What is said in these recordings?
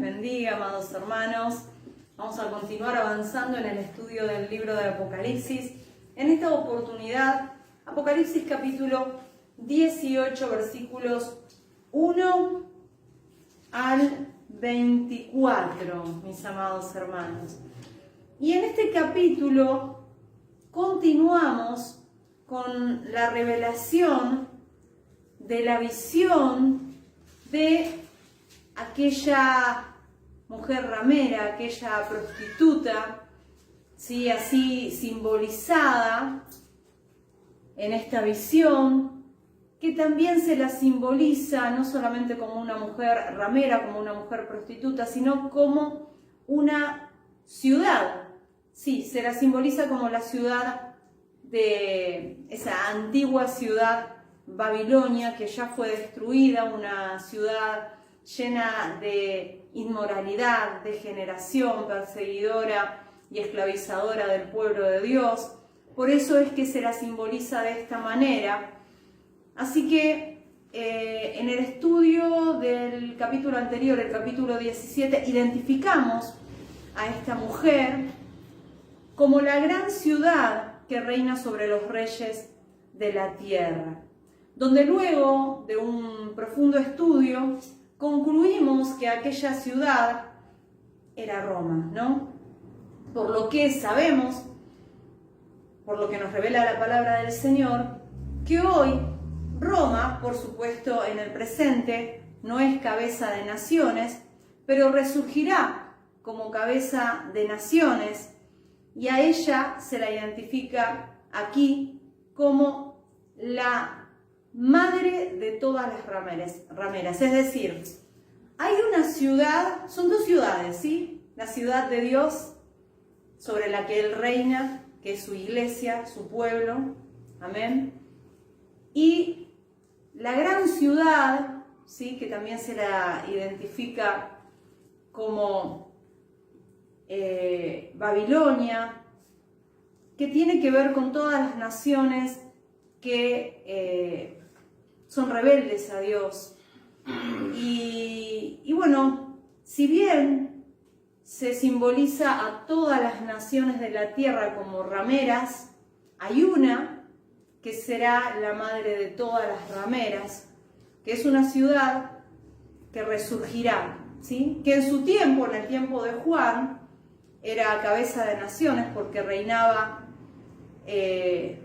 bendiga, amados hermanos. Vamos a continuar avanzando en el estudio del libro de Apocalipsis. En esta oportunidad, Apocalipsis capítulo 18, versículos 1 al 24, mis amados hermanos. Y en este capítulo continuamos con la revelación de la visión de aquella mujer ramera, aquella prostituta, ¿sí? Así simbolizada en esta visión, que también se la simboliza no solamente como una mujer ramera, como una mujer prostituta, sino como una ciudad. Sí, se la simboliza como la ciudad de esa antigua ciudad Babilonia, que ya fue destruida, una ciudad llena de inmoralidad, degeneración, perseguidora y esclavizadora del pueblo de Dios. Por eso es que se la simboliza de esta manera. Así que en el estudio del capítulo anterior, el capítulo 17, identificamos a esta mujer como la gran ciudad que reina sobre los reyes de la tierra, donde luego de un profundo estudio concluimos que aquella ciudad era Roma, ¿no? Por lo que sabemos, por lo que nos revela la palabra del Señor, que hoy Roma, por supuesto en el presente, no es cabeza de naciones, pero resurgirá como cabeza de naciones, y a ella se la identifica aquí como la madre de todas las rameras. Es decir, hay una ciudad, son dos ciudades, ¿sí? La ciudad de Dios, sobre la que Él reina, que es su iglesia, su pueblo, amén. Y la gran ciudad, ¿sí? Que también se la identifica como Babilonia, que tiene que ver con todas las naciones que son rebeldes a Dios. Y bueno, si bien se simboliza a todas las naciones de la tierra como rameras, hay una que será la madre de todas las rameras, que es una ciudad que resurgirá, ¿sí? Que en su tiempo, en el tiempo de Juan, era cabeza de naciones porque reinaba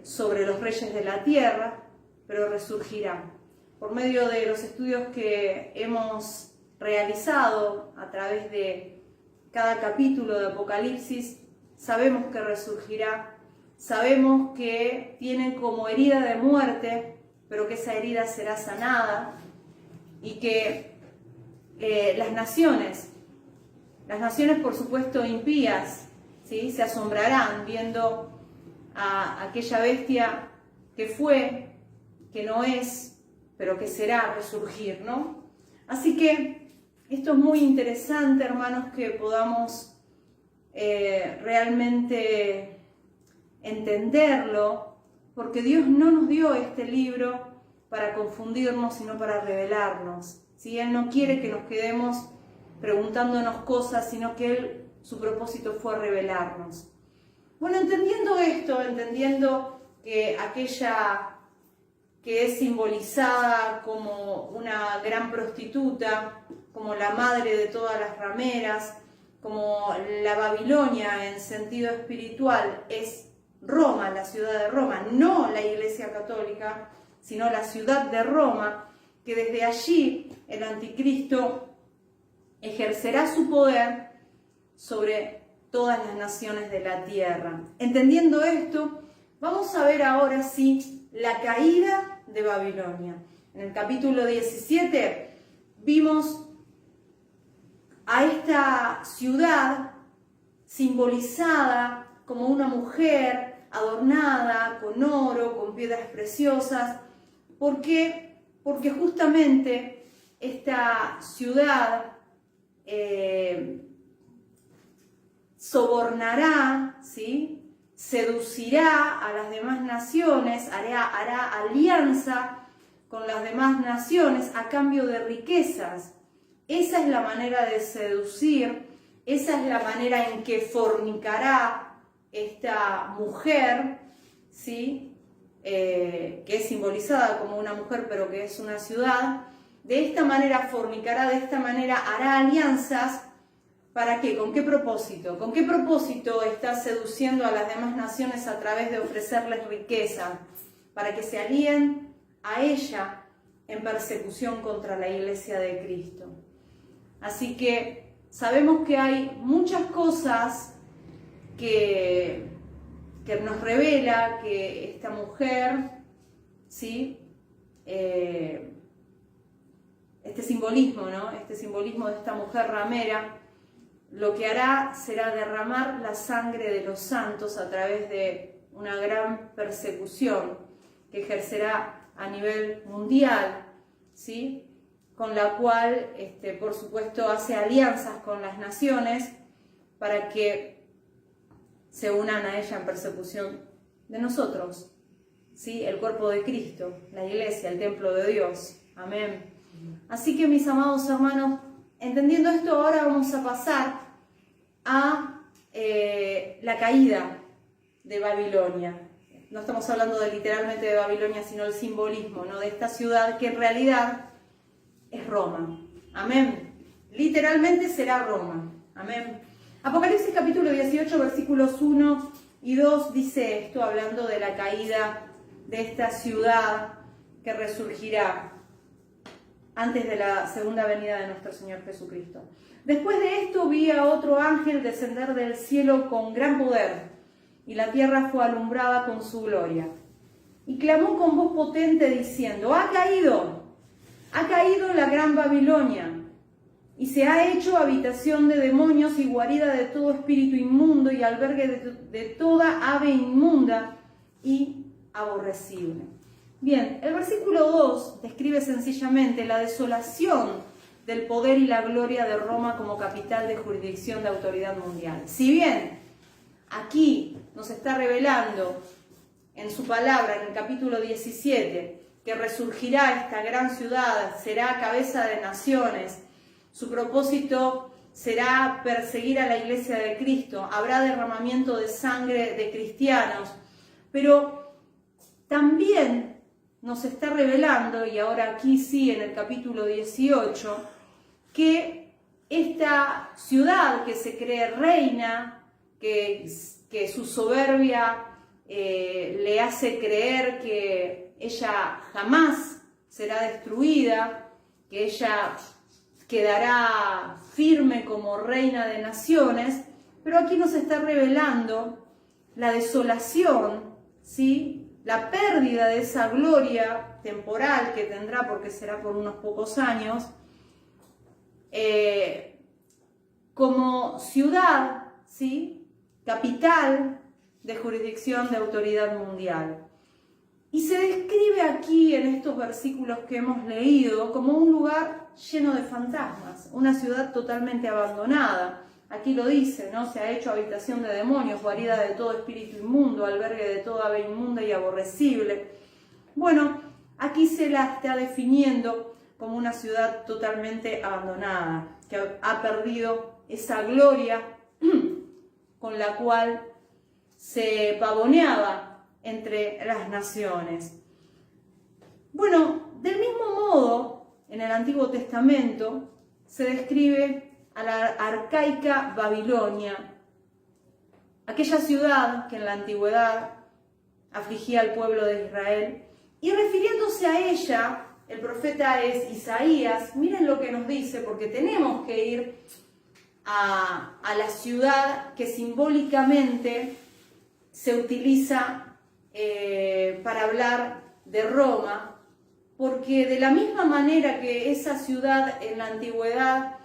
sobre los reyes de la tierra, pero resurgirá. Por medio de los estudios que hemos realizado a través de cada capítulo de Apocalipsis, sabemos que resurgirá, sabemos que tiene como herida de muerte, pero que esa herida será sanada, y que las naciones por supuesto impías, ¿sí? Se asombrarán viendo a aquella bestia que fue, que no es, pero que será resurgir, ¿no? Así que esto es muy interesante, hermanos, que podamos realmente entenderlo, porque Dios no nos dio este libro para confundirnos, sino para revelarnos, ¿sí? Él no quiere que nos quedemos preguntándonos cosas, sino que su propósito fue revelarnos. Bueno, entendiendo esto, entendiendo que aquella que es simbolizada como una gran prostituta, como la madre de todas las rameras, como la Babilonia en sentido espiritual, es Roma, la ciudad de Roma, no la Iglesia Católica, sino la ciudad de Roma, que desde allí el anticristo ejercerá su poder sobre todas las naciones de la tierra. Entendiendo esto, vamos a ver ahora sí la caída de Babilonia. En el capítulo 17 vimos a esta ciudad simbolizada como una mujer adornada con oro, con piedras preciosas. ¿Por qué? Porque justamente esta ciudad sobornará, ¿sí? Seducirá a las demás naciones, hará alianza con las demás naciones a cambio de riquezas, esa es la manera de seducir, esa es la manera en que fornicará esta mujer, ¿sí? Que es simbolizada como una mujer, pero que es una ciudad. De esta manera fornicará, de esta manera hará alianzas. ¿Para qué? ¿Con qué propósito? ¿Con qué propósito está seduciendo a las demás naciones a través de ofrecerles riqueza? Para que se alíen a ella en persecución contra la Iglesia de Cristo. Así que sabemos que hay muchas cosas que nos revela que esta mujer, ¿sí? Este simbolismo, ¿no? Este simbolismo de esta mujer ramera, lo que hará será derramar la sangre de los santos a través de una gran persecución que ejercerá a nivel mundial, ¿sí? Con la cual, por supuesto, hace alianzas con las naciones para que se unan a ella en persecución de nosotros, ¿sí? El cuerpo de Cristo, la iglesia, el templo de Dios. Amén. Así que, mis amados hermanos, entendiendo esto, ahora vamos a pasar a la caída de Babilonia. No estamos hablando literalmente de Babilonia, sino el simbolismo, ¿no? De esta ciudad que en realidad es Roma. Amén. Literalmente será Roma. Amén. Apocalipsis capítulo 18, versículos 1 y 2 dice esto, hablando de la caída de esta ciudad que resurgirá antes de la segunda venida de nuestro Señor Jesucristo. Después de esto vi a otro ángel descender del cielo con gran poder, y la tierra fue alumbrada con su gloria. Y clamó con voz potente diciendo, ha caído la gran Babilonia, y se ha hecho habitación de demonios y guarida de todo espíritu inmundo y albergue de toda ave inmunda y aborrecible. Bien, el versículo 2 describe sencillamente la desolación del poder y la gloria de Roma como capital de jurisdicción de autoridad mundial. Si bien aquí nos está revelando en su palabra, en el capítulo 17, que resurgirá esta gran ciudad, será cabeza de naciones, su propósito será perseguir a la iglesia de Cristo, habrá derramamiento de sangre de cristianos, pero también nos está revelando, y ahora aquí sí en el capítulo 18, que esta ciudad que se cree reina, que su soberbia le hace creer que ella jamás será destruida, que ella quedará firme como reina de naciones, pero aquí nos está revelando la desolación, ¿sí? La pérdida de esa gloria temporal que tendrá, porque será por unos pocos años, como ciudad, ¿sí? Capital de jurisdicción de autoridad mundial. Y se describe aquí en estos versículos que hemos leído como un lugar lleno de fantasmas, una ciudad totalmente abandonada. Aquí lo dice, ¿no? Se ha hecho habitación de demonios, guarida de todo espíritu inmundo, albergue de toda ave inmunda y aborrecible. Bueno, aquí se la está definiendo como una ciudad totalmente abandonada, que ha perdido esa gloria con la cual se pavoneaba entre las naciones. Bueno, del mismo modo, en el Antiguo Testamento se describe a la arcaica Babilonia, aquella ciudad que en la antigüedad afligía al pueblo de Israel, y refiriéndose a ella, el profeta es Isaías. Miren lo que nos dice, porque tenemos que ir a la ciudad que simbólicamente se utiliza para hablar de Roma, porque de la misma manera que esa ciudad en la antigüedad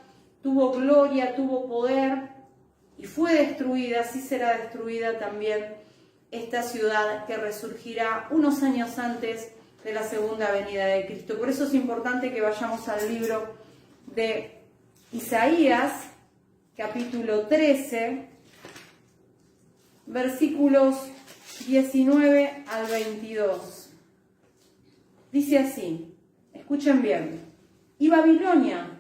tuvo gloria, tuvo poder y fue destruida, así será destruida también esta ciudad que resurgirá unos años antes de la segunda venida de Cristo. Por eso es importante que vayamos al libro de Isaías, capítulo 13, versículos 19 al 22. Dice así, escuchen bien. Y Babilonia,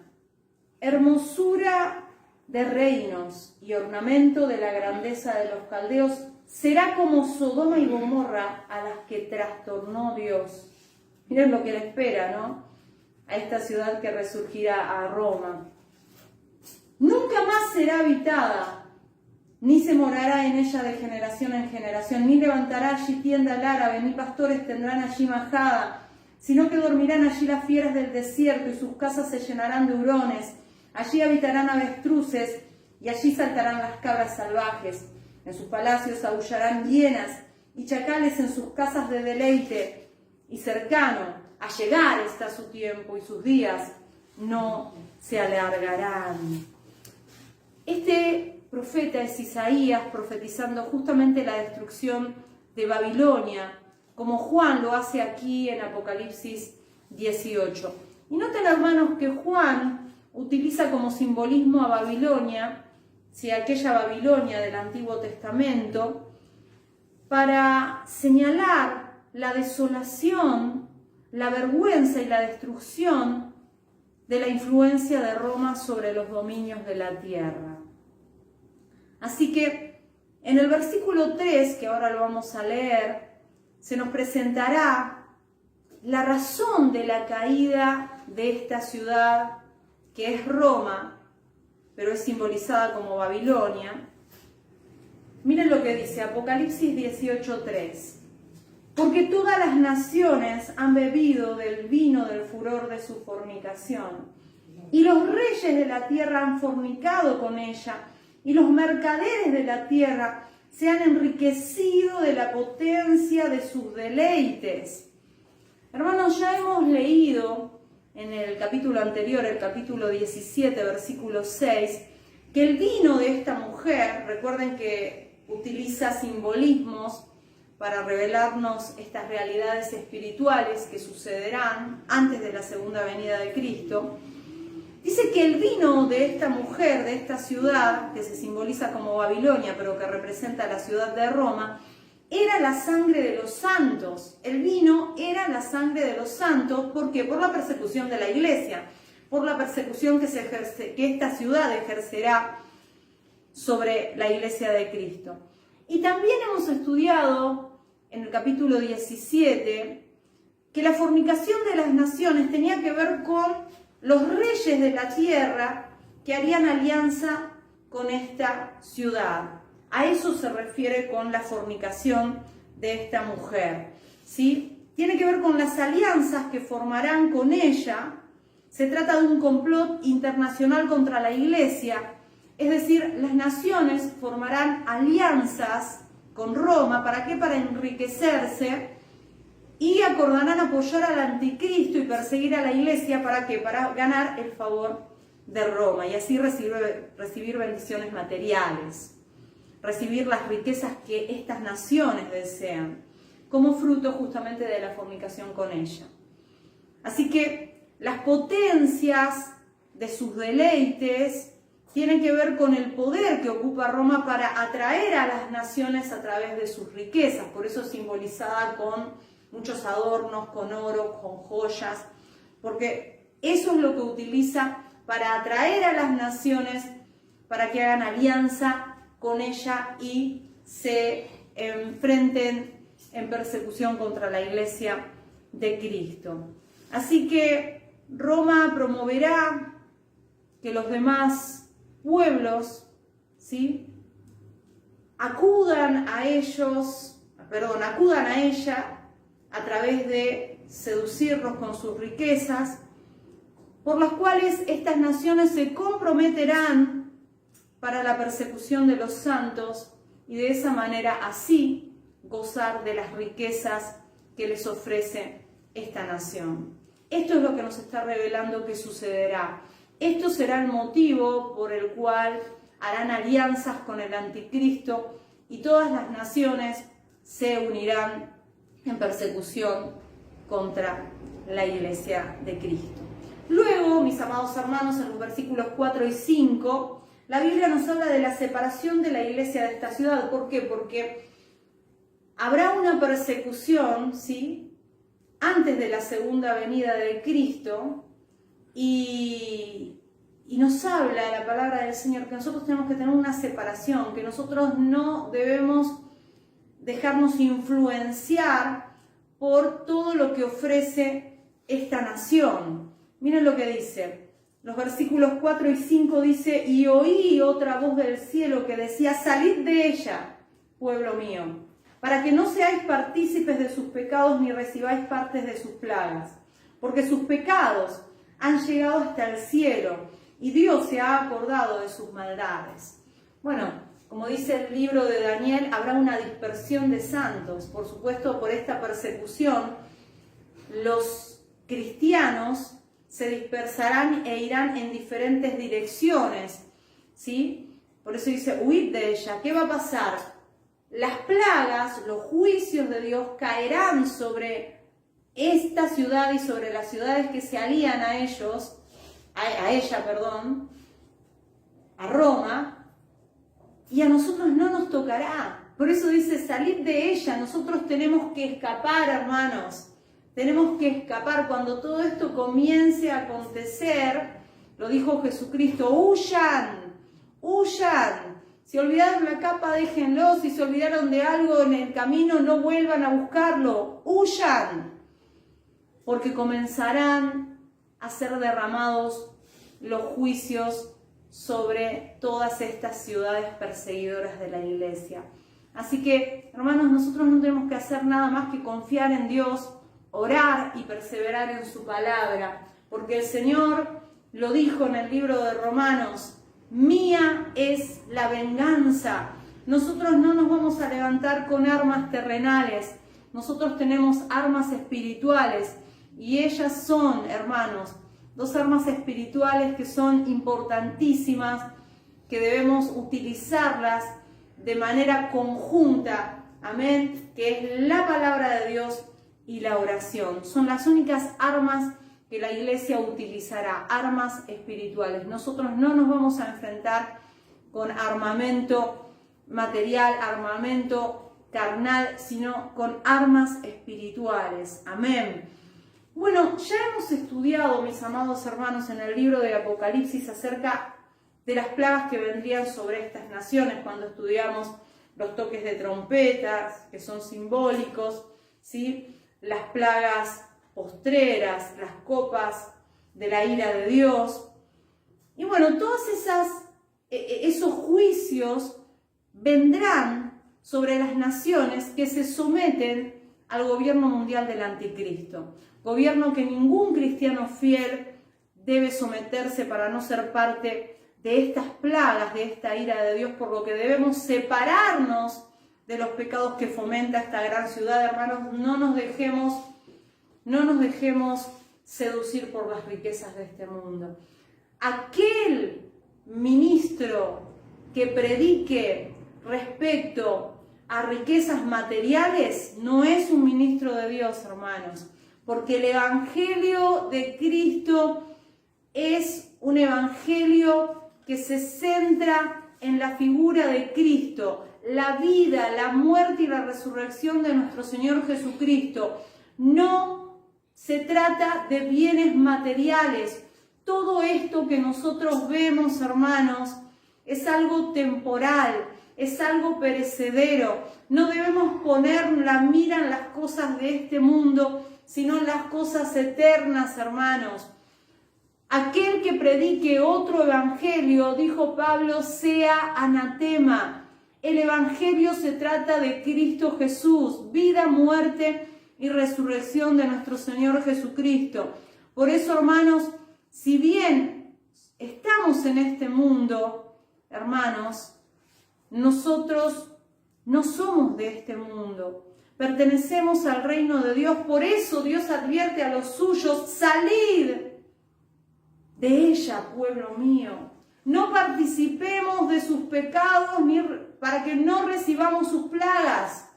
hermosura de reinos y ornamento de la grandeza de los caldeos, será como Sodoma y Gomorra a las que trastornó Dios. Miren lo que le espera, ¿no? A esta ciudad que resurgirá, a Roma. Nunca más será habitada, ni se morará en ella de generación en generación, ni levantará allí tienda al árabe, ni pastores tendrán allí majada, sino que dormirán allí las fieras del desierto y sus casas se llenarán de hurones. Allí habitarán avestruces y allí saltarán las cabras salvajes. En sus palacios aullarán hienas y chacales en sus casas de deleite. Y cercano a llegar está su tiempo y sus días no se alargarán. Este profeta es Isaías profetizando justamente la destrucción de Babilonia, como Juan lo hace aquí en Apocalipsis 18. Y noten, hermanos, que Juan utiliza como simbolismo a Babilonia, aquella Babilonia del Antiguo Testamento, para señalar la desolación, la vergüenza y la destrucción de la influencia de Roma sobre los dominios de la tierra. Así que en el versículo 3, que ahora lo vamos a leer, se nos presentará la razón de la caída de esta ciudad, que es Roma, pero es simbolizada como Babilonia. Miren lo que dice Apocalipsis 18:3. Porque todas las naciones han bebido del vino del furor de su fornicación, y los reyes de la tierra han fornicado con ella, y los mercaderes de la tierra se han enriquecido de la potencia de sus deleites. Hermanos, ya hemos leído en el capítulo anterior, el capítulo 17, versículo 6, que el vino de esta mujer, recuerden que utiliza simbolismos para revelarnos estas realidades espirituales que sucederán antes de la segunda venida de Cristo. Dice que el vino de esta mujer, de esta ciudad, que se simboliza como Babilonia, pero que representa la ciudad de Roma, era la sangre de los santos. El vino era la sangre de los santos. ¿Por qué? Por la persecución de la iglesia, por la persecución que esta ciudad ejercerá sobre la iglesia de Cristo. Y también hemos estudiado en el capítulo 17 que la fornicación de las naciones tenía que ver con los reyes de la tierra que harían alianza con esta ciudad. A eso se refiere con la fornicación de esta mujer, ¿sí? Tiene que ver con las alianzas que formarán con ella. Se trata de un complot internacional contra la iglesia, es decir, las naciones formarán alianzas con Roma. ¿Para qué? Para enriquecerse, y acordarán apoyar al anticristo y perseguir a la iglesia. ¿Para qué? Para ganar el favor de Roma y así recibir bendiciones materiales, recibir las riquezas que estas naciones desean, como fruto justamente de la fornicación con ella. Así que las potencias de sus deleites tienen que ver con el poder que ocupa Roma para atraer a las naciones a través de sus riquezas. Por eso es simbolizada con muchos adornos, con oro, con joyas, porque eso es lo que utiliza para atraer a las naciones, para que hagan alianza con ella y se enfrenten en persecución contra la iglesia de Cristo. Así que Roma promoverá que los demás pueblos, ¿sí?, acudan a ella a través de seducirlos con sus riquezas, por las cuales estas naciones se comprometerán para la persecución de los santos y de esa manera así gozar de las riquezas que les ofrece esta nación. Esto es lo que nos está revelando que sucederá. Esto será el motivo por el cual harán alianzas con el anticristo y todas las naciones se unirán en persecución contra la iglesia de Cristo. Luego, mis amados hermanos, en los versículos 4 y 5, la Biblia nos habla de la separación de la iglesia de esta ciudad. ¿Por qué? Porque habrá una persecución, ¿sí?, antes de la segunda venida de Cristo, y Y nos habla la palabra del Señor que nosotros tenemos que tener una separación, que nosotros no debemos dejarnos influenciar por todo lo que ofrece esta nación. Miren lo que dice. Los versículos 4 y 5 dice: y oí otra voz del cielo que decía: salid de ella, pueblo mío, para que no seáis partícipes de sus pecados ni recibáis partes de sus plagas, porque sus pecados han llegado hasta el cielo y Dios se ha acordado de sus maldades. Bueno, como dice el libro de Daniel, habrá una dispersión de santos. Por supuesto, por esta persecución, los cristianos se dispersarán e irán en diferentes direcciones, ¿sí? Por eso dice: huid de ella. ¿Qué va a pasar? Las plagas, los juicios de Dios caerán sobre esta ciudad y sobre las ciudades que se alían a ellos, a ella, a Roma, y a nosotros no nos tocará. Por eso dice: salid de ella. Nosotros tenemos que escapar, hermanos. Tenemos que escapar. Cuando todo esto comience a acontecer, lo dijo Jesucristo: huyan, huyan. Si olvidaron la capa, déjenlo. Si se olvidaron de algo en el camino, no vuelvan a buscarlo. Huyan. Porque comenzarán a ser derramados los juicios sobre todas estas ciudades perseguidoras de la iglesia. Así que, hermanos, nosotros no tenemos que hacer nada más que confiar en Dios, orar y perseverar en su palabra, porque el Señor lo dijo en el libro de Romanos: mía es la venganza. Nosotros no nos vamos a levantar con armas terrenales, nosotros tenemos armas espirituales. Y ellas son, hermanos, dos armas espirituales que son importantísimas, que debemos utilizarlas de manera conjunta, amén, que es la palabra de Dios y la oración. Son las únicas armas que la iglesia utilizará, armas espirituales. Nosotros no nos vamos a enfrentar con armamento material, armamento carnal, sino con armas espirituales, amén. Bueno, ya hemos estudiado, mis amados hermanos, en el libro de Apocalipsis acerca de las plagas que vendrían sobre estas naciones, cuando estudiamos los toques de trompetas, que son simbólicos, ¿sí? Las plagas postreras, las copas de la ira de Dios. Y bueno, todos esos juicios vendrán sobre las naciones que se someten al gobierno mundial del anticristo. Gobierno que ningún cristiano fiel debe someterse para no ser parte de estas plagas, de esta ira de Dios, por lo que debemos separarnos de los pecados que fomenta esta gran ciudad. Hermanos, no nos dejemos seducir por las riquezas de este mundo. Aquel ministro que predique respecto a riquezas materiales no es un ministro de Dios, hermanos, porque el evangelio de Cristo es un evangelio que se centra en la figura de Cristo, la vida, la muerte y la resurrección de nuestro Señor Jesucristo. No se trata de bienes materiales. Todo esto que nosotros vemos, hermanos, es algo temporal, es algo perecedero. No debemos poner la mira en las cosas de este mundo, sino en las cosas eternas, hermanos. Aquel que predique otro evangelio, dijo Pablo, sea anatema. El evangelio se trata de Cristo Jesús, vida, muerte y resurrección de nuestro Señor Jesucristo. Por eso, hermanos, si bien estamos en este mundo, hermanos, nosotros no somos de este mundo. Pertenecemos al reino de Dios. Por eso Dios advierte a los suyos: salid de ella, pueblo mío. No participemos de sus pecados para que no recibamos sus plagas.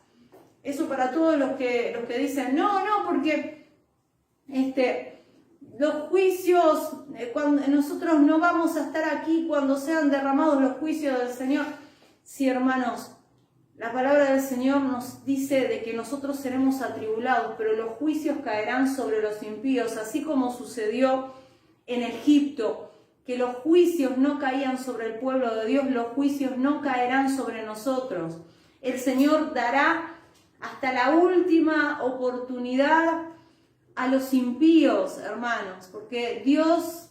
Eso para todos los que dicen, no, porque los juicios, cuando nosotros no vamos a estar aquí cuando sean derramados los juicios del Señor. Sí, hermanos, la palabra del Señor nos dice de que nosotros seremos atribulados, pero los juicios caerán sobre los impíos, así como sucedió en Egipto, que los juicios no caían sobre el pueblo de Dios, los juicios no caerán sobre nosotros. El Señor dará hasta la última oportunidad a los impíos, hermanos, porque Dios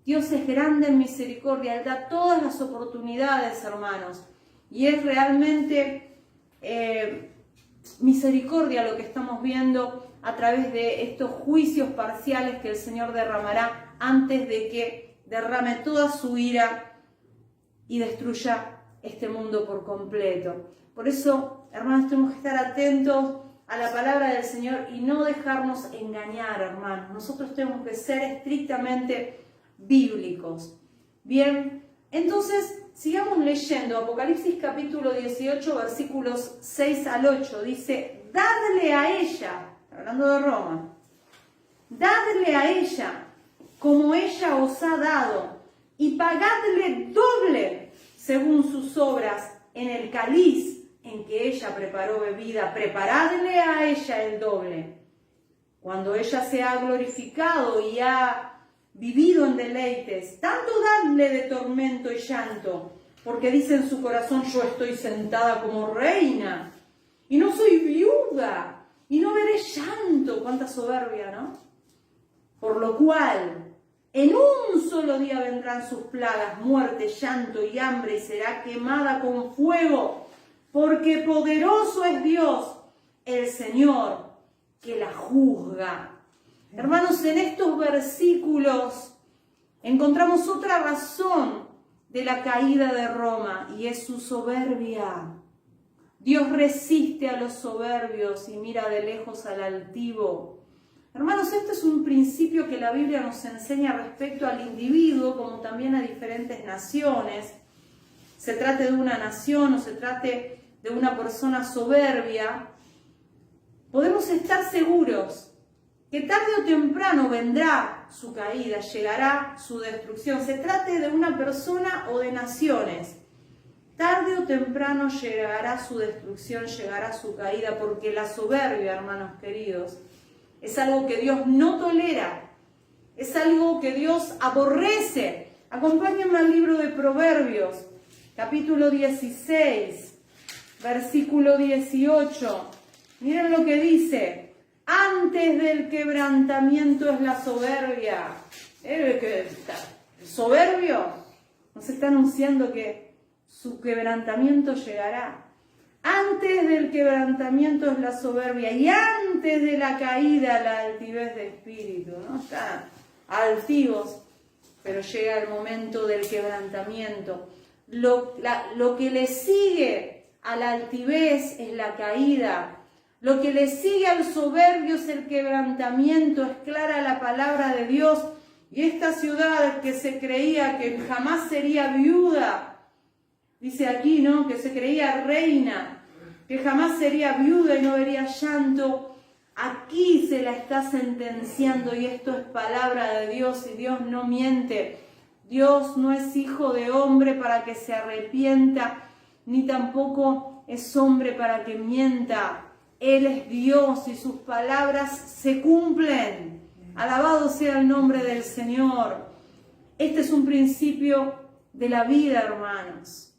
es grande en misericordia, Él da todas las oportunidades, hermanos, y es realmente misericordia lo que estamos viendo a través de estos juicios parciales que el Señor derramará antes de que derrame toda su ira y destruya este mundo por completo. Por eso, hermanos, tenemos que estar atentos a la palabra del Señor y no dejarnos engañar, hermanos. Nosotros tenemos que ser estrictamente bíblicos. Bien, entonces sigamos leyendo. Apocalipsis capítulo 18, versículos 6 al 8. Dice, dadle a ella, hablando de Roma, dadle a ella como ella os ha dado, y pagadle doble según sus obras en el cáliz en que ella preparó bebida. Preparadle a ella el doble. Cuando ella se ha glorificado y ha vivido en deleites, tanto dadle de tormento y llanto, porque dice en su corazón, yo estoy sentada como reina, y no soy viuda, y no veré llanto. Cuánta soberbia, ¿no? Por lo cual, en un solo día vendrán sus plagas, muerte, llanto y hambre, y será quemada con fuego, porque poderoso es Dios, el Señor, que la juzga. Hermanos, en estos versículos encontramos otra razón de la caída de Roma, y es su soberbia. Dios resiste a los soberbios y mira de lejos al altivo. Hermanos, este es un principio que la Biblia nos enseña respecto al individuo, como también a diferentes naciones. Se trate de una nación o se trate de una persona soberbia, podemos estar seguros que tarde o temprano vendrá su caída, llegará su destrucción. Se trate de una persona o de naciones. Tarde o temprano llegará su destrucción, llegará su caída, porque la soberbia, hermanos queridos, es algo que Dios no tolera, es algo que Dios aborrece. Acompáñenme al libro de Proverbios, capítulo 16, versículo 18. Miren lo que dice. Antes del quebrantamiento es la soberbia. El soberbio nos está anunciando que su quebrantamiento llegará. Antes del quebrantamiento es la soberbia, y antes de la caída la altivez de espíritu. ¿No? Están altivos, pero llega el momento del quebrantamiento. Lo que le sigue a la altivez es la caída. Lo que le sigue al soberbio es el quebrantamiento. Es clara la palabra de Dios. Y esta ciudad que se creía que jamás sería viuda, dice aquí, ¿no?, que se creía reina, que jamás sería viuda y no vería llanto, aquí se la está sentenciando, y esto es palabra de Dios, y Dios no miente. Dios no es hijo de hombre para que se arrepienta, ni tampoco es hombre para que mienta. Él es Dios y sus palabras se cumplen. Alabado sea el nombre del Señor. Este es un principio de la vida, hermanos.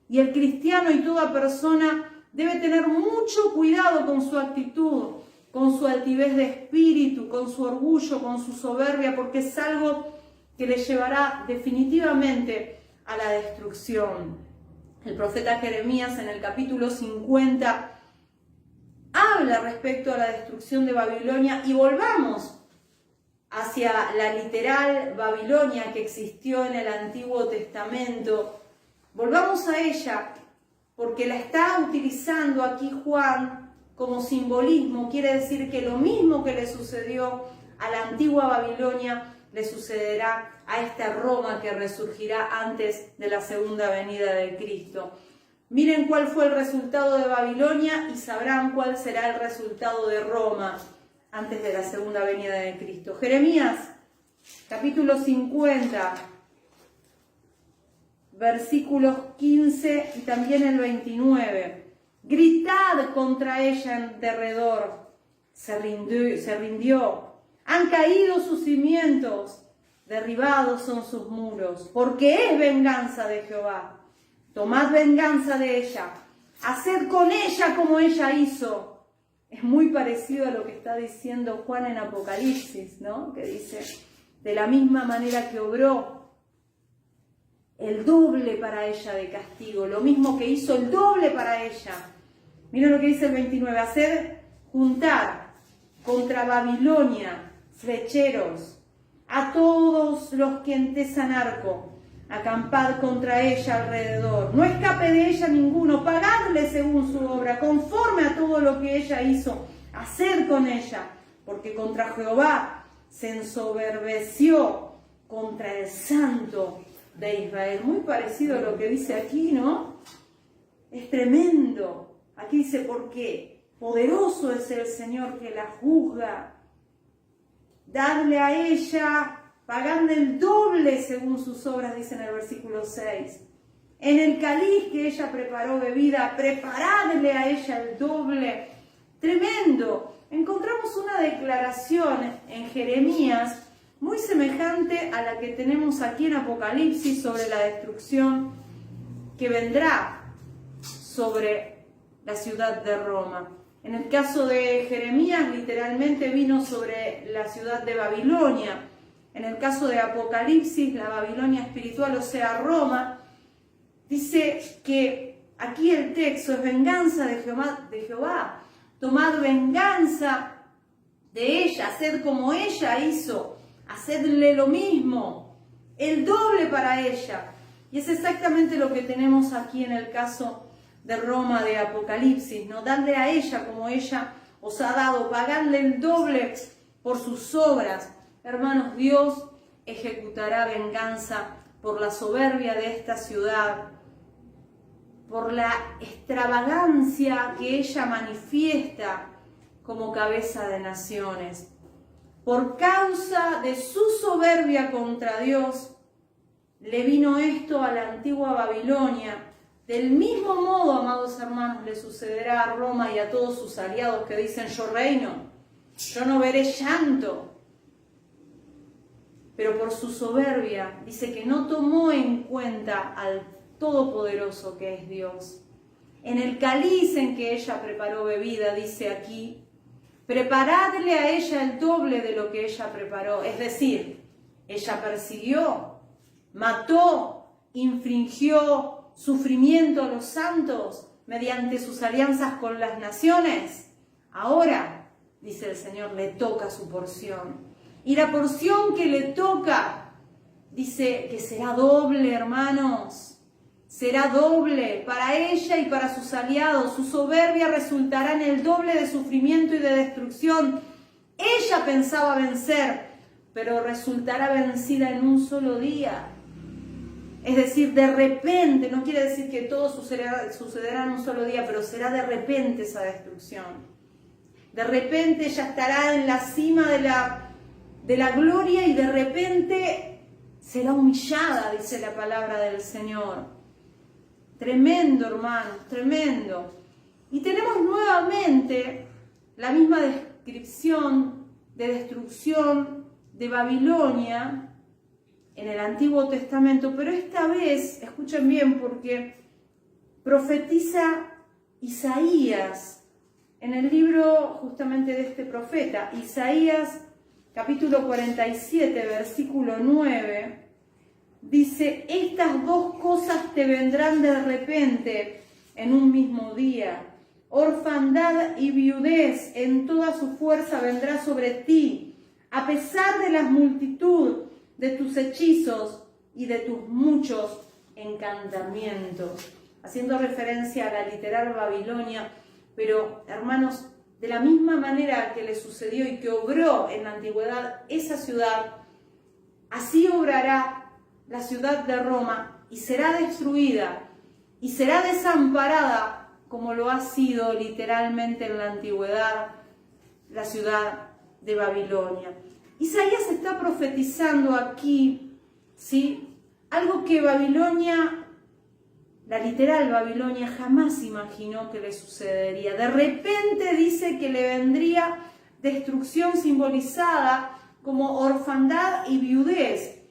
Y el cristiano y toda persona debe tener mucho cuidado con su actitud, con su altivez de espíritu, con su orgullo, con su soberbia, porque es algo que le llevará definitivamente a la destrucción. El profeta Jeremías en el capítulo 50 habla respecto a la destrucción de Babilonia, y volvamos hacia la literal Babilonia que existió en el Antiguo Testamento. Volvamos a ella, porque la está utilizando aquí Juan como simbolismo. Quiere decir que lo mismo que le sucedió a la antigua Babilonia le sucederá a esta Roma que resurgirá antes de la segunda venida de Cristo. Miren cuál fue el resultado de Babilonia y sabrán cuál será el resultado de Roma antes de la segunda venida de Cristo. Jeremías, capítulo 50, versículos 15 y también el 29. Gritad contra ella en derredor. Se rindió. Han caído sus cimientos. derribados son sus muros, porque es venganza de Jehová. Tomad venganza de ella, haced con ella como ella hizo. Es muy parecido a lo que está diciendo Juan en Apocalipsis, ¿no? Que dice, de la misma manera que obró, el doble para ella de castigo, lo mismo que hizo el doble para ella. Miren lo que dice el 29, hacer juntar contra Babilonia flecheros, a todos los que entesan arco, acampad contra ella alrededor, no escape de ella ninguno, pagadle según su obra, conforme a todo lo que ella hizo, hacer con ella, porque contra Jehová se ensoberbeció contra el Santo de Israel. Muy parecido a lo que dice aquí, ¿no? Es tremendo. Aquí dice, porque poderoso es el Señor que la juzga. Dadle a ella, pagadle el doble según sus obras, dice en el versículo 6. En el cáliz que ella preparó bebida, preparadle a ella el doble. Tremendo. Encontramos una declaración en Jeremías muy semejante a la que tenemos aquí en Apocalipsis sobre la destrucción que vendrá sobre la ciudad de Roma. En el caso de Jeremías, literalmente vino sobre la ciudad de Babilonia. En el caso de Apocalipsis, la Babilonia espiritual, o sea, Roma, dice que aquí el texto es venganza de Jehová. Tomad venganza de ella, haced como ella hizo, hacedle lo mismo, el doble para ella. Y es exactamente lo que tenemos aquí en el caso de Roma, de Apocalipsis, ¿no? Dadle a ella como ella os ha dado, pagadle el doble por sus obras. Hermanos, Dios ejecutará venganza por la soberbia de esta ciudad, por la extravagancia que ella manifiesta como cabeza de naciones. Por causa de su soberbia contra Dios, le vino esto a la antigua Babilonia. Del mismo modo, amados hermanos, le sucederá a Roma y a todos sus aliados que dicen, yo reino, yo no veré llanto. Pero por su soberbia, dice que no tomó en cuenta al Todopoderoso que es Dios. En el cáliz en que ella preparó bebida, dice aquí, preparadle a ella el doble de lo que ella preparó. Es decir, ella persiguió, mató, infringió sufrimiento a los santos mediante sus alianzas con las naciones. Ahora, dice el Señor, le toca su porción. Y la porción que le toca, dice que será doble, hermanos. Será doble para ella y para sus aliados. Su soberbia resultará en el doble de sufrimiento y de destrucción. Ella pensaba vencer, pero resultará vencida en un solo día. Es decir, de repente, no quiere decir que todo sucederá en un solo día, pero será de repente esa destrucción. De repente ella estará en la cima de la gloria y de repente será humillada, dice la palabra del Señor. Tremendo, hermanos, tremendo. Y tenemos nuevamente la misma descripción de destrucción de Babilonia en el Antiguo Testamento, pero esta vez, escuchen bien, porque profetiza Isaías en el libro justamente de este profeta, Isaías capítulo 47, versículo 9, dice, estas dos cosas te vendrán de repente en un mismo día, orfandad y viudez en toda su fuerza vendrá sobre ti, a pesar de la multitud de tus hechizos y de tus muchos encantamientos. Haciendo referencia a la literal Babilonia, pero hermanos, de la misma manera que le sucedió y que obró en la antigüedad esa ciudad, así obrará la ciudad de Roma y será destruida y será desamparada como lo ha sido literalmente en la antigüedad la ciudad de Babilonia. Isaías está profetizando aquí, ¿sí?, algo que Babilonia, la literal Babilonia, jamás imaginó que le sucedería. De repente dice que le vendría destrucción simbolizada como orfandad y viudez.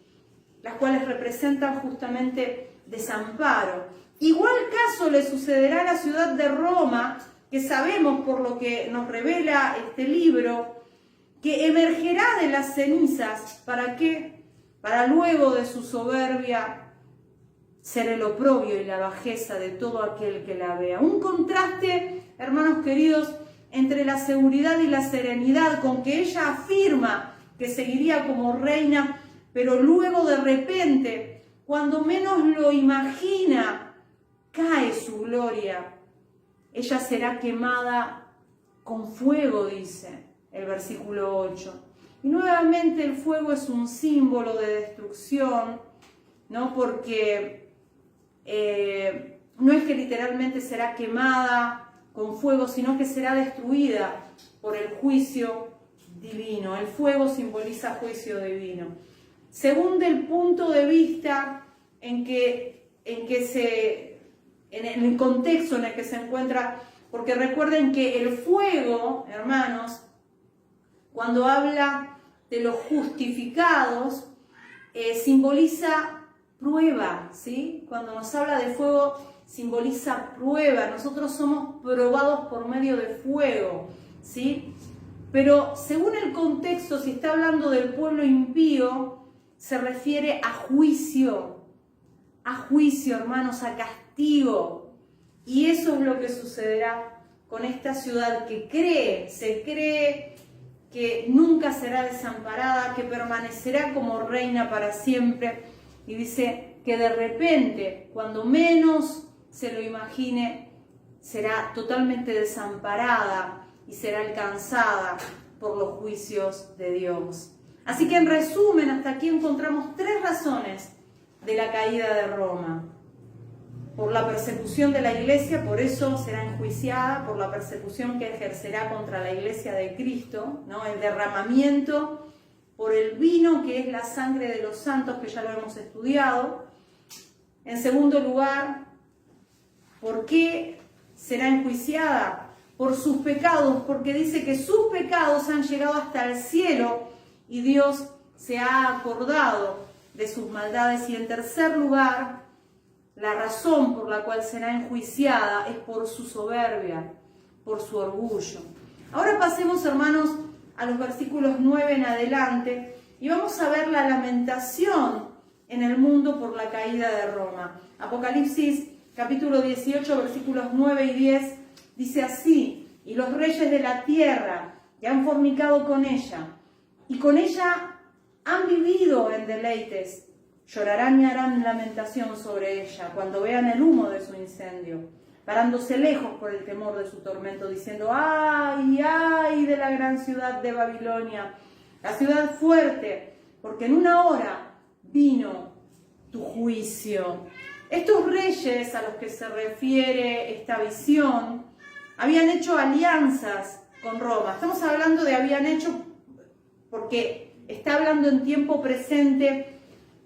las cuales representan justamente desamparo. Igual caso le sucederá a la ciudad de Roma, que sabemos por lo que nos revela este libro, que emergerá de las cenizas. ¿Para qué? Para luego de su soberbia ser el oprobio y la bajeza de todo aquel que la vea. Un contraste, hermanos queridos, entre la seguridad y la serenidad con que ella afirma que seguiría como reina, pero luego de repente, cuando menos lo imagina, cae su gloria. Ella será quemada con fuego, dice el versículo 8. Y nuevamente el fuego es un símbolo de destrucción, ¿no? Porque no es que literalmente será quemada con fuego, sino que será destruida por el juicio divino. El fuego simboliza juicio divino. Según el punto de vista en el contexto en el que se encuentra, porque recuerden que el fuego, hermanos, cuando habla de los justificados, simboliza prueba, ¿sí? Cuando nos habla de fuego, simboliza prueba. Nosotros somos probados por medio de fuego, ¿sí? Pero según el contexto, si está hablando del pueblo impío, se refiere a juicio, hermanos, a castigo. Y eso es lo que sucederá con esta ciudad que se cree que nunca será desamparada, que permanecerá como reina para siempre. Y dice que de repente, cuando menos se lo imagine, será totalmente desamparada y será alcanzada por los juicios de Dios. Así que en resumen, hasta aquí encontramos 3 razones de la caída de Roma. Por la persecución de la iglesia, por eso será enjuiciada, por la persecución que ejercerá contra la iglesia de Cristo, ¿no? El derramamiento por el vino, que es la sangre de los santos, que ya lo hemos estudiado. En segundo lugar, ¿por qué será enjuiciada? Por sus pecados, porque dice que sus pecados han llegado hasta el cielo y Dios se ha acordado de sus maldades. Y en tercer lugar, la razón por la cual será enjuiciada es por su soberbia, por su orgullo. Ahora pasemos, hermanos, a los versículos 9 en adelante y vamos a ver la lamentación en el mundo por la caída de Roma. Apocalipsis capítulo 18, versículos 9 y 10 dice así: y los reyes de la tierra que han fornicado con ella y con ella han vivido en deleites, llorarán y harán lamentación sobre ella cuando vean el humo de su incendio, parándose lejos por el temor de su tormento, diciendo: ¡ay, ay de la gran ciudad de Babilonia, la ciudad fuerte! Porque en una hora vino tu juicio. Estos reyes a los que se refiere esta visión habían hecho alianzas con Roma. Estamos hablando de habían hecho porque está hablando en tiempo presente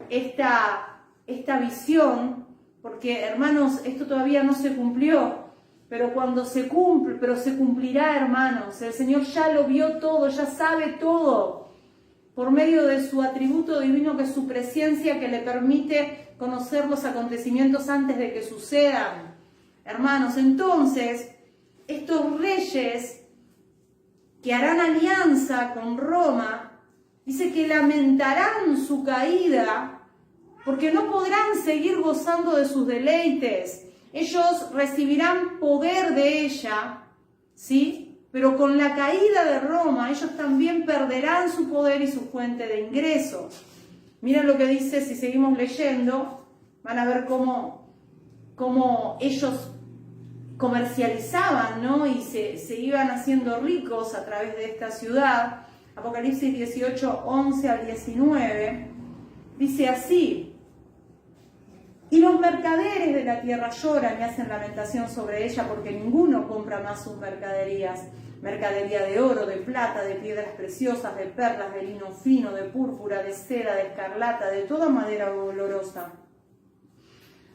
esta visión, porque, hermanos, esto todavía no se cumplió, pero cuando se cumple, pero se cumplirá, hermanos. El Señor ya lo vio todo, ya sabe todo, por medio de su atributo divino, que es su presencia, que le permite conocer los acontecimientos antes de que sucedan. Hermanos, entonces, estos reyes que harán alianza con Roma, dice que lamentarán su caída, porque no podrán seguir gozando de sus deleites. Ellos recibirán poder de ella, ¿sí? Pero con la caída de Roma, ellos también perderán su poder y su fuente de ingresos. Miren lo que dice, si seguimos leyendo, van a ver cómo ellos comercializaban, ¿no? Y se iban haciendo ricos a través de esta ciudad. Apocalipsis 18, 11 al 19, dice así: y los mercaderes de la tierra lloran y hacen lamentación sobre ella, porque ninguno compra más sus mercaderías, mercadería de oro, de plata, de piedras preciosas, de perlas, de lino fino, de púrpura, de seda, de escarlata, de toda madera olorosa,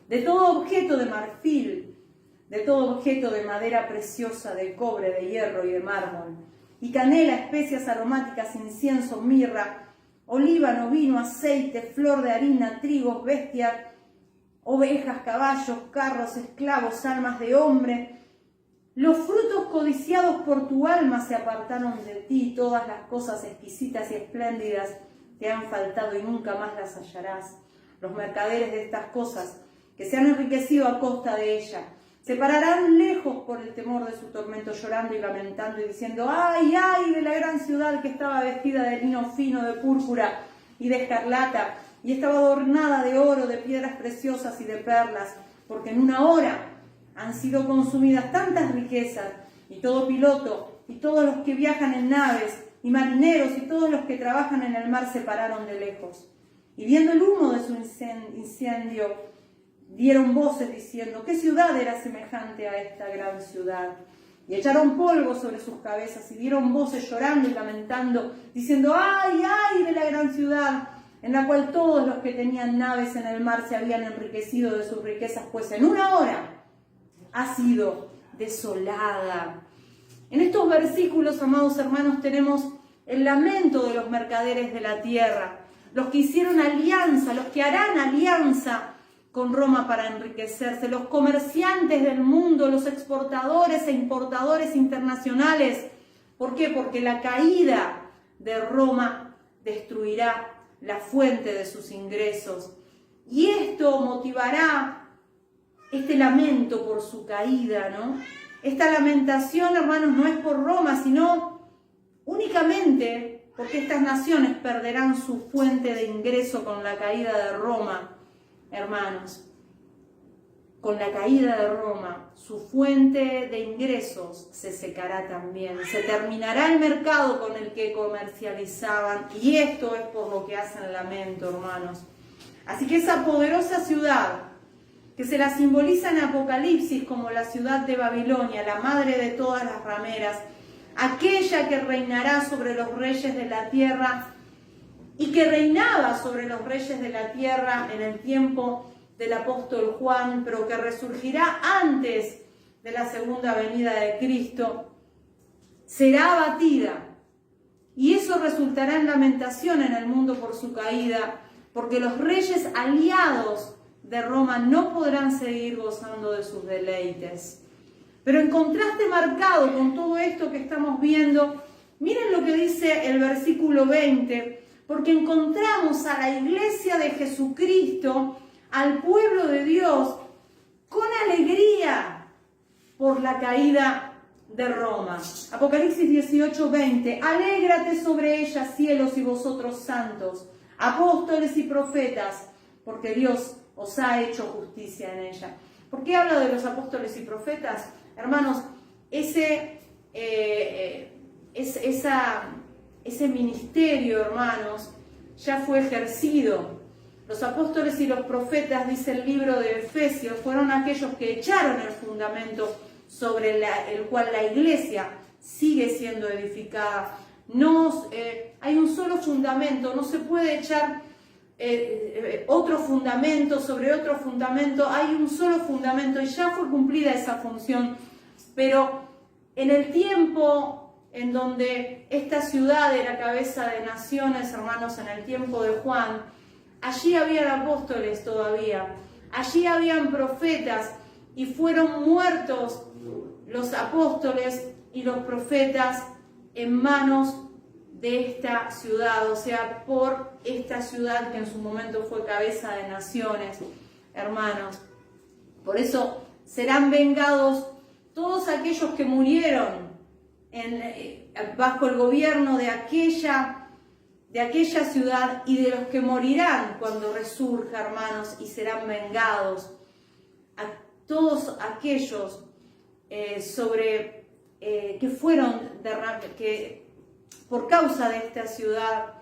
de todo objeto de marfil, de todo objeto de madera preciosa, de cobre, de hierro y de mármol, y canela, especias aromáticas, incienso, mirra, olíbano, vino, aceite, flor de harina, trigos, bestias, ovejas, caballos, carros, esclavos, almas de hombre. Los frutos codiciados por tu alma se apartaron de ti, todas las cosas exquisitas y espléndidas te han faltado y nunca más las hallarás. Los mercaderes de estas cosas, que se han enriquecido a costa de ella, se pararán lejos por el temor de su tormento, llorando y lamentando y diciendo: ¡ay, ay de la gran ciudad que estaba vestida de lino fino, de púrpura y de escarlata, y estaba adornada de oro, de piedras preciosas y de perlas! Porque en una hora han sido consumidas tantas riquezas, y todo piloto, y todos los que viajan en naves, y marineros, y todos los que trabajan en el mar se pararon de lejos. Y viendo el humo de su incendio, dieron voces diciendo: ¿qué ciudad era semejante a esta gran ciudad? Y echaron polvo sobre sus cabezas y dieron voces llorando y lamentando, diciendo: ¡ay, ay de la gran ciudad! En la cual todos los que tenían naves en el mar se habían enriquecido de sus riquezas, pues en una hora ha sido desolada. En estos versículos, amados hermanos, tenemos el lamento de los mercaderes de la tierra, los que hicieron alianza, los que harán alianza con Roma para enriquecerse, los comerciantes del mundo, los exportadores e importadores internacionales. ¿Por qué? Porque la caída de Roma destruirá la fuente de sus ingresos. Y esto motivará este lamento por su caída, ¿no? Esta lamentación, hermanos, no es por Roma, sino únicamente porque estas naciones perderán su fuente de ingreso con la caída de Roma. Hermanos, con la caída de Roma, su fuente de ingresos se secará también. Se terminará el mercado con el que comercializaban, y esto es por lo que hacen lamento, hermanos. Así que esa poderosa ciudad, que se la simboliza en Apocalipsis como la ciudad de Babilonia, la madre de todas las rameras, aquella que reinará sobre los reyes de la tierra, y que reinaba sobre los reyes de la tierra en el tiempo del apóstol Juan, pero que resurgirá antes de la segunda venida de Cristo, será abatida. Y eso resultará en lamentación en el mundo por su caída, porque los reyes aliados de Roma no podrán seguir gozando de sus deleites. Pero en contraste marcado con todo esto que estamos viendo, miren lo que dice el versículo 20, porque encontramos a la iglesia de Jesucristo, al pueblo de Dios, con alegría por la caída de Roma. Apocalipsis 18:20, alégrate sobre ella, cielos y vosotros santos, apóstoles y profetas, porque Dios os ha hecho justicia en ella. ¿Por qué habla de los apóstoles y profetas? Hermanos, ese ministerio, hermanos, ya fue ejercido. Los apóstoles y los profetas, dice el libro de Efesios, fueron aquellos que echaron el fundamento sobre el cual la iglesia sigue siendo edificada. Hay un solo fundamento, no se puede echar otro fundamento sobre otro fundamento, hay un solo fundamento y ya fue cumplida esa función. Pero en el tiempo en donde esta ciudad era cabeza de naciones, hermanos, en el tiempo de Juan, allí habían apóstoles todavía, allí habían profetas, y fueron muertos los apóstoles y los profetas en manos de esta ciudad, o sea, por esta ciudad que en su momento fue cabeza de naciones, hermanos. Por eso serán vengados todos aquellos que murieron bajo el gobierno de aquella ciudad, y de los que morirán cuando resurja, hermanos, y serán vengados a todos aquellos que por causa de esta ciudad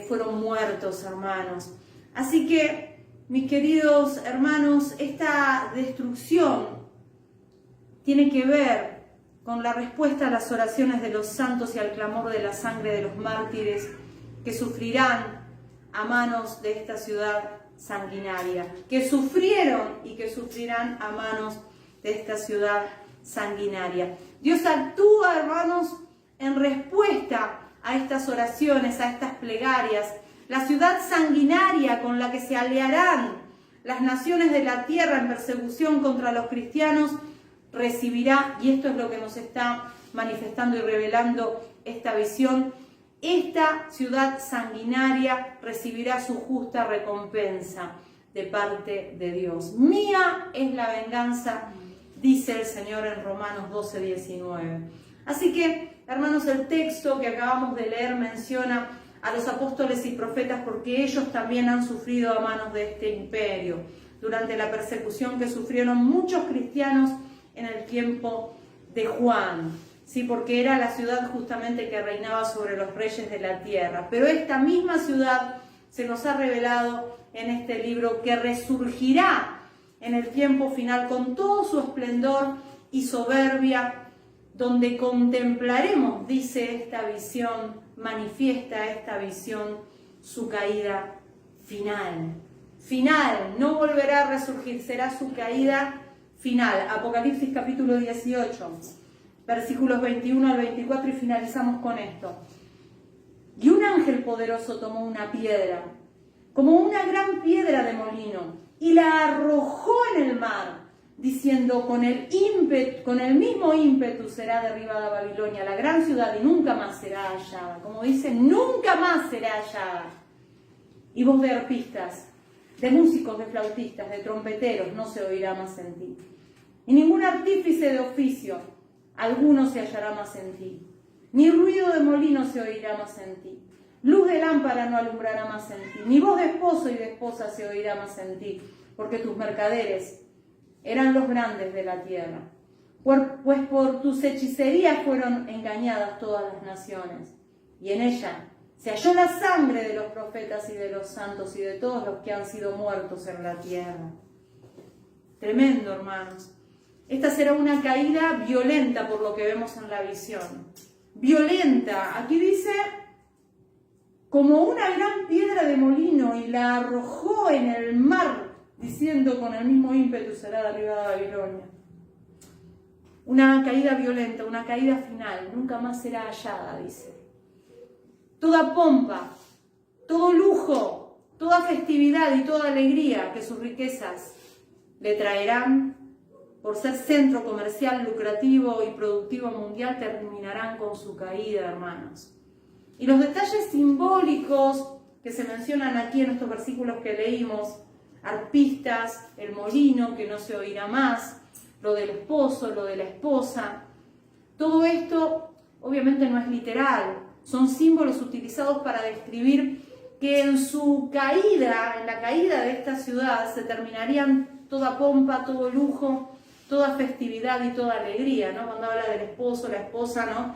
fueron muertos, hermanos. Así que, mis queridos hermanos, esta destrucción tiene que ver con la respuesta a las oraciones de los santos y al clamor de la sangre de los mártires que sufrirán a manos de esta ciudad sanguinaria, que sufrieron y que sufrirán a manos de esta ciudad sanguinaria. Dios actúa, hermanos, en respuesta a estas oraciones, a estas plegarias, la ciudad sanguinaria con la que se aliarán las naciones de la tierra en persecución contra los cristianos, recibirá, y esto es lo que nos está manifestando y revelando esta visión, esta ciudad sanguinaria recibirá su justa recompensa de parte de Dios. Mía es la venganza, dice el Señor en Romanos 12:19. Así que, hermanos, el texto que acabamos de leer menciona a los apóstoles y profetas porque ellos también han sufrido a manos de este imperio durante la persecución que sufrieron muchos cristianos en el tiempo de Juan, sí, porque era la ciudad justamente que reinaba sobre los reyes de la tierra. Pero esta misma ciudad se nos ha revelado en este libro que resurgirá en el tiempo final con todo su esplendor y soberbia, donde contemplaremos, dice esta visión, manifiesta esta visión, su caída final. Final, no volverá a resurgir, será su caída final. Apocalipsis capítulo 18, versículos 21 al 24 y finalizamos con esto. Y un ángel poderoso tomó una piedra, como una gran piedra de molino, y la arrojó en el mar, diciendo, con el mismo ímpetu será derribada Babilonia, la gran ciudad, y nunca más será hallada. Como dice, nunca más será hallada. Y voz de arpistas, de músicos, de flautistas, de trompeteros, no se oirá más en ti. Y ningún artífice de oficio alguno se hallará más en ti. Ni ruido de molino se oirá más en ti. Luz de lámpara no alumbrará más en ti. Ni voz de esposo y de esposa se oirá más en ti. Porque tus mercaderes eran los grandes de la tierra. Pues por tus hechicerías fueron engañadas todas las naciones. Y en ella se halló la sangre de los profetas y de los santos y de todos los que han sido muertos en la tierra. Tremendo, hermanos. Esta será una caída violenta por lo que vemos en la visión. Violenta. Aquí dice, como una gran piedra de molino, y la arrojó en el mar, diciendo, con el mismo ímpetu será derribada Babilonia. Una caída violenta, una caída final, nunca más será hallada, dice. Toda pompa, todo lujo, toda festividad y toda alegría que sus riquezas le traerán por ser centro comercial lucrativo y productivo mundial, terminarán con su caída, hermanos. Y los detalles simbólicos que se mencionan aquí en estos versículos que leímos, arpistas, el molino que no se oirá más, lo del esposo, lo de la esposa, todo esto obviamente no es literal, son símbolos utilizados para describir que en su caída, en la caída de esta ciudad, se terminarían toda pompa, todo lujo, toda festividad y toda alegría, ¿no? Cuando habla del esposo, la esposa, ¿no?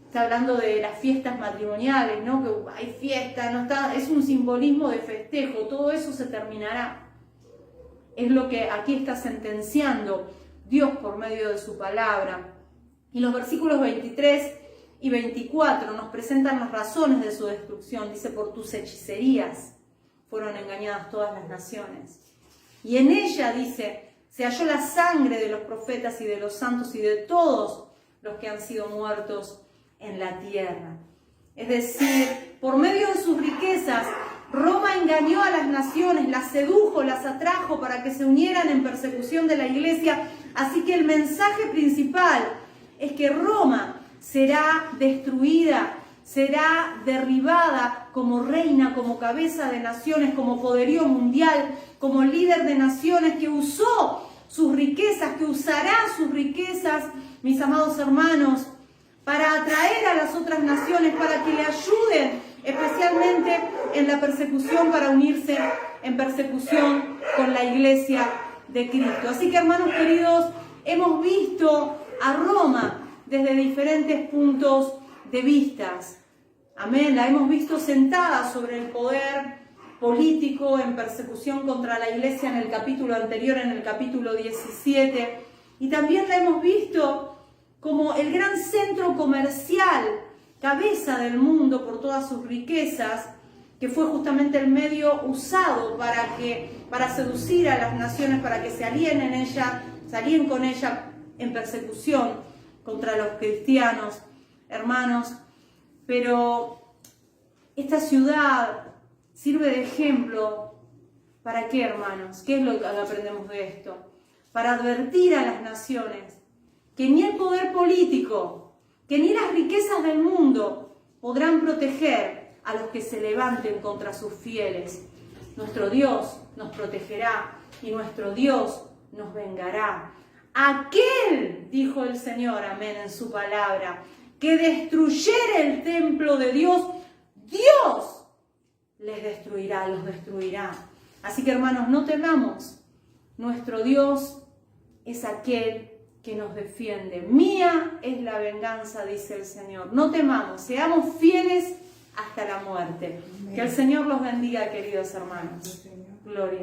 Está hablando de las fiestas matrimoniales, ¿no? Que hay fiesta, ¿no? Es un simbolismo de festejo, todo eso se terminará. Es lo que aquí está sentenciando Dios por medio de su palabra. Y los versículos 23 y 24 nos presentan las razones de su destrucción. Dice, por tus hechicerías fueron engañadas todas las naciones. Y en ella, dice, se halló la sangre de los profetas y de los santos y de todos los que han sido muertos en la tierra. Es decir, por medio de sus riquezas, Roma engañó a las naciones, las sedujo, las atrajo para que se unieran en persecución de la iglesia. Así que el mensaje principal es que Roma será destruida, será derribada como reina, como cabeza de naciones, como poderío mundial, como líder de naciones que usó sus riquezas, que usará sus riquezas, mis amados hermanos, para atraer a las otras naciones, para que le ayuden, especialmente en la persecución, para unirse en persecución con la iglesia de Cristo. Así que, hermanos queridos, hemos visto a Roma desde diferentes puntos de vista. Amén, la hemos visto sentada sobre el poder político en persecución contra la iglesia en el capítulo anterior, en el capítulo 17, y también la hemos visto como el gran centro comercial, cabeza del mundo por todas sus riquezas, que fue justamente el medio usado para seducir a las naciones, para que se alíen con ella en persecución contra los cristianos, hermanos. Pero esta ciudad Sirve de ejemplo. ¿Para qué, hermanos? ¿Qué es lo que aprendemos de esto? Para advertir a las naciones que ni el poder político, que ni las riquezas del mundo podrán proteger a los que se levanten contra sus fieles. Nuestro Dios nos protegerá y nuestro Dios nos vengará. Aquel, dijo el Señor, amén, en su palabra, que destruyere el templo de Dios, Dios les destruirá, los destruirá. Así que, hermanos, no temamos. Nuestro Dios es aquel que nos defiende. Mía es la venganza, dice el Señor. No temamos, seamos fieles hasta la muerte. Amén. Que el Señor los bendiga, queridos hermanos. Gloria.